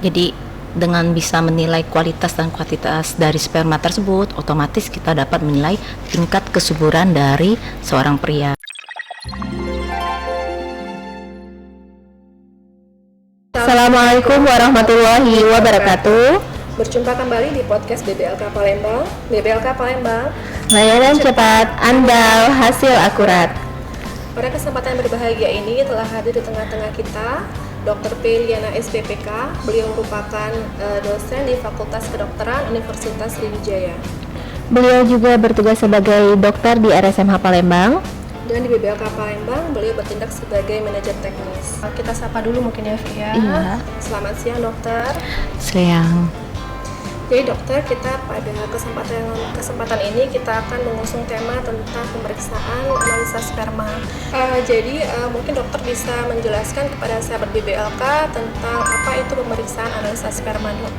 Jadi dengan bisa menilai kualitas dan kuantitas dari sperma tersebut, otomatis kita dapat menilai tingkat kesuburan dari seorang pria. Assalamualaikum warahmatullahi wabarakatuh. Berjumpa kembali di podcast BBLK Palembang. BBLK Palembang, Layanan cepat, andal, hasil akurat. pada kesempatan berbahagia ini telah hadir di tengah-tengah kita Dr. Periana SPPK. Beliau merupakan dosen di Fakultas Kedokteran Universitas Sriwijaya. Beliau juga bertugas sebagai dokter di RSMH Palembang. Dan di BBLK Palembang, beliau bertindak sebagai manajer teknis. Kita sapa dulu mungkin ya, Via. Iya. Selamat siang, dokter. Siang. Jadi dokter, kita pada kesempatan ini kita akan mengusung tema tentang pemeriksaan analisa sperma. Jadi mungkin dokter bisa menjelaskan kepada sahabat BBLK tentang apa itu pemeriksaan analisa sperma, dok.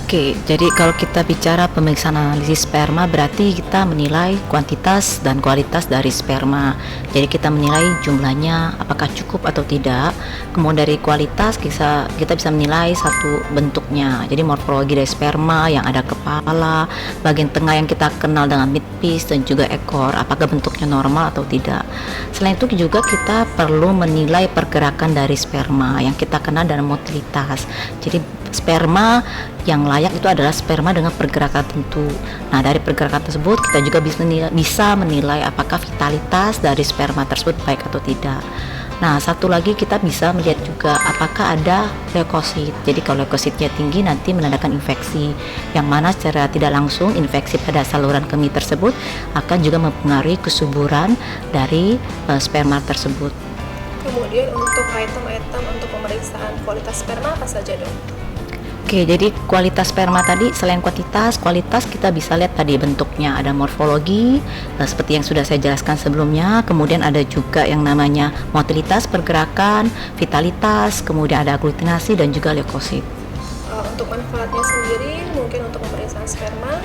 Oke, jadi kalau kita bicara pemeriksaan analisis sperma berarti kita menilai kuantitas dan kualitas dari sperma. Jadi kita menilai jumlahnya apakah cukup atau tidak. Kemudian dari kualitas kita bisa menilai satu bentuknya. Jadi morfologi dari sperma yang ada kepala, bagian tengah yang kita kenal dengan midpiece dan juga ekor, apakah bentuknya normal atau tidak. Selain itu juga kita perlu menilai pergerakan dari sperma yang kita kenal dengan motilitas. Jadi sperma yang layak itu adalah sperma dengan pergerakan tentu. Nah, dari pergerakan tersebut kita juga bisa menilai apakah vitalitas dari sperma tersebut baik atau tidak. Nah, satu lagi kita bisa melihat juga apakah ada leukosit. Jadi kalau leukositnya tinggi nanti menandakan infeksi, yang mana secara tidak langsung infeksi pada saluran kemih tersebut akan juga mempengaruhi kesuburan dari sperma tersebut. Kemudian untuk item-item untuk pemeriksaan kualitas sperma apa saja, dok? Oke, jadi kualitas sperma tadi selain kualitas kita bisa lihat tadi bentuknya, ada morfologi seperti yang sudah saya jelaskan sebelumnya, kemudian ada juga yang namanya motilitas, pergerakan, vitalitas, kemudian ada aglutinasi dan juga leukosit. Untuk manfaatnya sendiri, mungkin untuk pemeriksaan sperma,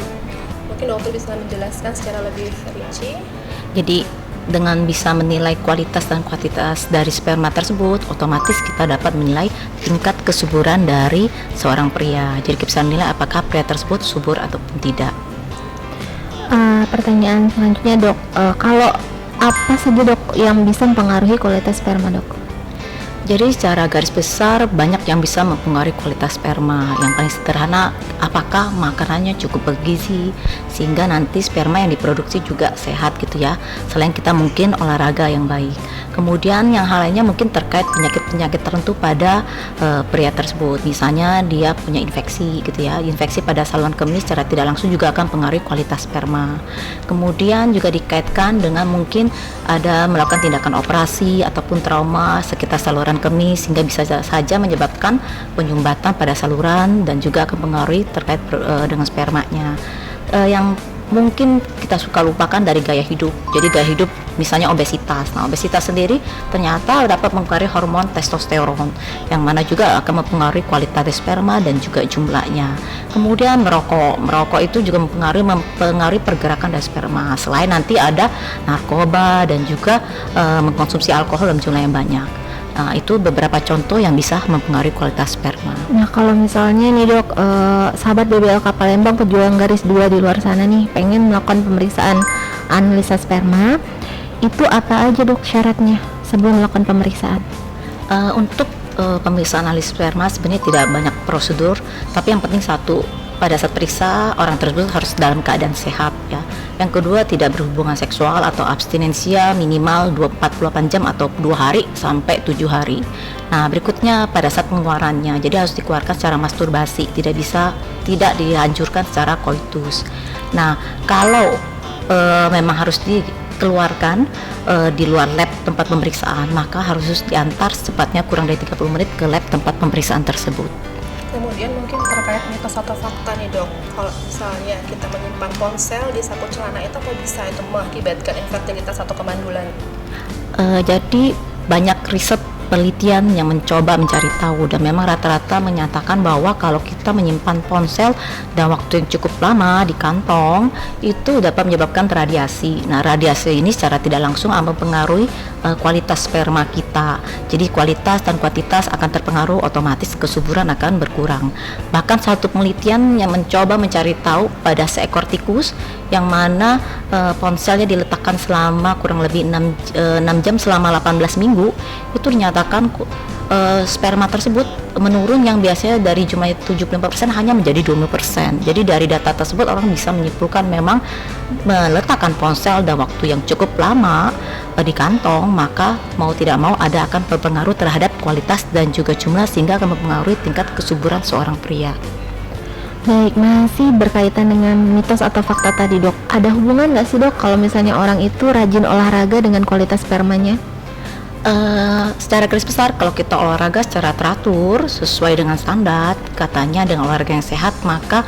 mungkin dokter bisa menjelaskan secara lebih rinci. Jadi dengan bisa menilai kualitas dan kuantitas dari sperma tersebut, otomatis kita dapat menilai tingkat kesuburan dari seorang pria. Jadi kita bisa menilai apakah pria tersebut subur ataupun tidak. Pertanyaan selanjutnya, dok, kalau apa saja, dok, yang bisa mempengaruhi kualitas sperma, dok? Jadi secara garis besar banyak yang bisa mempengaruhi kualitas sperma. Yang paling sederhana, apakah makanannya cukup bergizi sehingga nanti sperma yang diproduksi juga sehat gitu ya. Selain kita mungkin olahraga yang baik. Kemudian yang hal lainnya mungkin terkait penyakit-penyakit tertentu pada pria tersebut. Misalnya dia punya infeksi gitu ya. Infeksi pada saluran kemih secara tidak langsung juga akan mempengaruhi kualitas sperma. Kemudian juga dikaitkan dengan mungkin ada melakukan tindakan operasi ataupun trauma sekitar saluran kemih sehingga bisa saja menyebabkan penyumbatan pada saluran dan juga akan mempengaruhi terkait dengan spermanya. Yang mungkin kita suka lupakan dari gaya hidup. Jadi gaya hidup misalnya obesitas. Nah, obesitas sendiri ternyata dapat mempengaruhi hormon testosteron yang mana juga akan mempengaruhi kualitas sperma dan juga jumlahnya. Kemudian merokok itu juga mempengaruhi pergerakan dari sperma. Selain nanti ada narkoba dan juga mengkonsumsi alkohol dalam jumlah yang banyak. Nah, itu beberapa contoh yang bisa mempengaruhi kualitas sperma. Nah, kalau misalnya nih, dok, sahabat BBLK Palembang pejuang garis 2 di luar sana nih pengen melakukan pemeriksaan analisa sperma, itu apa aja, dok, syaratnya sebelum melakukan pemeriksaan? Untuk pemeriksaan analisa sperma sebenarnya tidak banyak prosedur, tapi yang penting satu, pada saat periksa orang tersebut harus dalam keadaan sehat ya. Yang kedua, tidak berhubungan seksual atau abstinensia minimal 48 jam atau 2 hari sampai 7 hari. Nah, berikutnya pada saat pengeluarannya, jadi harus dikeluarkan secara masturbasi, tidak dianjurkan secara koitus. Nah, kalau memang harus dikeluarkan di luar lab tempat pemeriksaan, maka harus diantar secepatnya kurang dari 30 menit ke lab tempat pemeriksaan tersebut. Kemudian mungkin terkait mitos atau fakta nih, dok, kalau misalnya kita menyimpan ponsel di saku celana itu apa bisa itu mengakibatkan infertilitas atau kemandulan? Jadi banyak riset penelitian yang mencoba mencari tahu, dan memang rata-rata menyatakan bahwa kalau kita menyimpan ponsel dalam waktu yang cukup lama di kantong itu dapat menyebabkan radiasi. Nah, radiasi ini secara tidak langsung akan mempengaruhi kualitas sperma kita. Jadi kualitas dan kuantitas akan terpengaruh, otomatis kesuburan akan berkurang. Bahkan satu penelitian yang mencoba mencari tahu pada seekor tikus yang mana ponselnya diletakkan selama kurang lebih 6 jam selama 18 minggu, itu dinyatakan sperma tersebut menurun yang biasanya dari jumlah 75% hanya menjadi 20%. Jadi dari data tersebut orang bisa menyimpulkan memang meletakkan ponsel dalam waktu yang cukup lama di kantong, maka mau tidak mau ada akan berpengaruh terhadap kualitas dan juga jumlah, sehingga akan mempengaruhi tingkat kesuburan seorang pria. Baik, masih berkaitan dengan mitos atau fakta tadi dok, ada hubungan nggak sih dok kalau misalnya orang itu rajin olahraga dengan kualitas spermanya? Secara garis besar, kalau kita olahraga secara teratur sesuai dengan standar, katanya dengan olahraga yang sehat, maka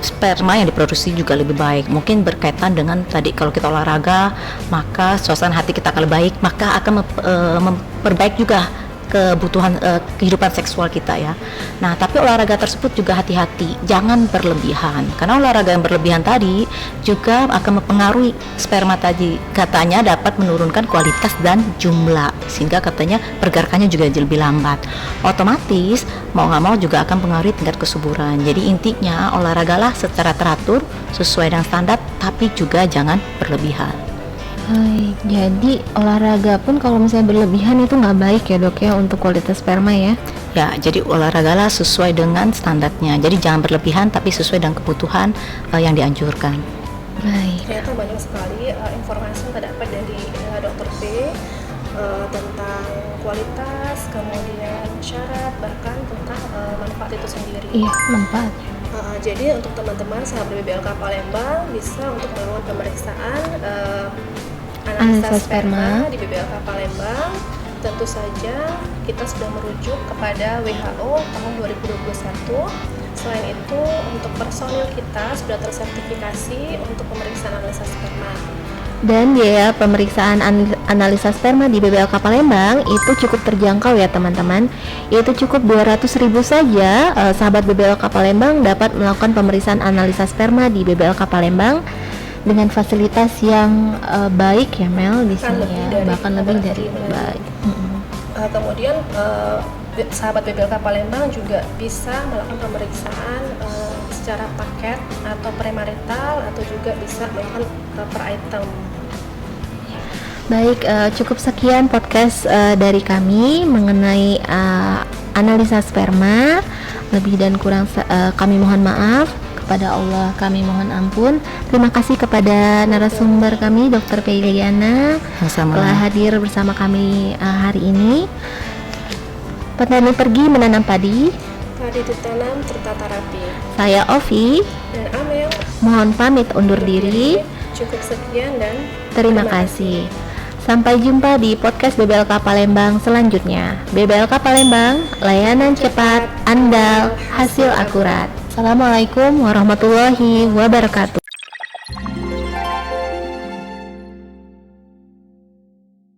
sperma yang diproduksi juga lebih baik. Mungkin berkaitan dengan tadi, kalau kita olahraga maka suasana hati kita akan lebih baik, maka akan memperbaik juga kebutuhan kehidupan seksual kita ya. Nah, tapi olahraga tersebut juga hati-hati, jangan berlebihan, karena olahraga yang berlebihan tadi juga akan mempengaruhi sperma tadi, katanya dapat menurunkan kualitas dan jumlah, sehingga katanya pergerakannya juga lebih lambat, otomatis mau nggak mau juga akan mempengaruhi tingkat kesuburan. Jadi intinya olahragalah secara teratur sesuai dengan standar, tapi juga jangan berlebihan. Hai, jadi olahraga pun kalau misalnya berlebihan itu nggak baik ya dok ya untuk kualitas sperma ya? Ya, jadi olahragalah sesuai dengan standarnya. Jadi jangan berlebihan, tapi sesuai dengan kebutuhan yang dianjurkan. Baik. Ternyata banyak sekali informasi yang terdapat dari Dr. B tentang kualitas, kemudian syarat, bahkan tentang manfaat itu sendiri. Iya, manfaat. Jadi untuk teman-teman sahabat BBLK Palembang bisa untuk melakukan pemeriksaan analisa sperma di BBLK Palembang. Tentu saja kita sudah merujuk kepada WHO tahun 2021. Selain itu, untuk personil kita sudah tersertifikasi untuk pemeriksaan analisa sperma. Dan biaya pemeriksaan analisa sperma di BBLK Palembang itu cukup terjangkau ya teman-teman. Yaitu cukup 200.000 saja. Sahabat BBLK Palembang dapat melakukan pemeriksaan analisa sperma di BBLK Palembang dengan fasilitas yang baik ya Mel di sini ya, bahkan lebih dari baik. Kemudian sahabat BBLK Palembang juga bisa melakukan pemeriksaan secara paket atau premarital, atau juga bisa melakukan per item. Baik, cukup sekian podcast dari kami mengenai analisa sperma. Lebih dan kurang kami mohon maaf. Kepada Allah kami mohon ampun. Terima kasih kepada narasumber kami Dr. Peiliana telah hadir bersama kami hari ini. Petani pergi menanam padi, Padi ditanam tertata rapi. saya Ovi Dan Amel mohon pamit undur diri. Cukup sekian dan Terima kasih. Sampai jumpa di podcast BBLK Palembang selanjutnya. BBLK Palembang, layanan cepat, andal, hasil akurat. Assalamualaikum warahmatullahi wabarakatuh.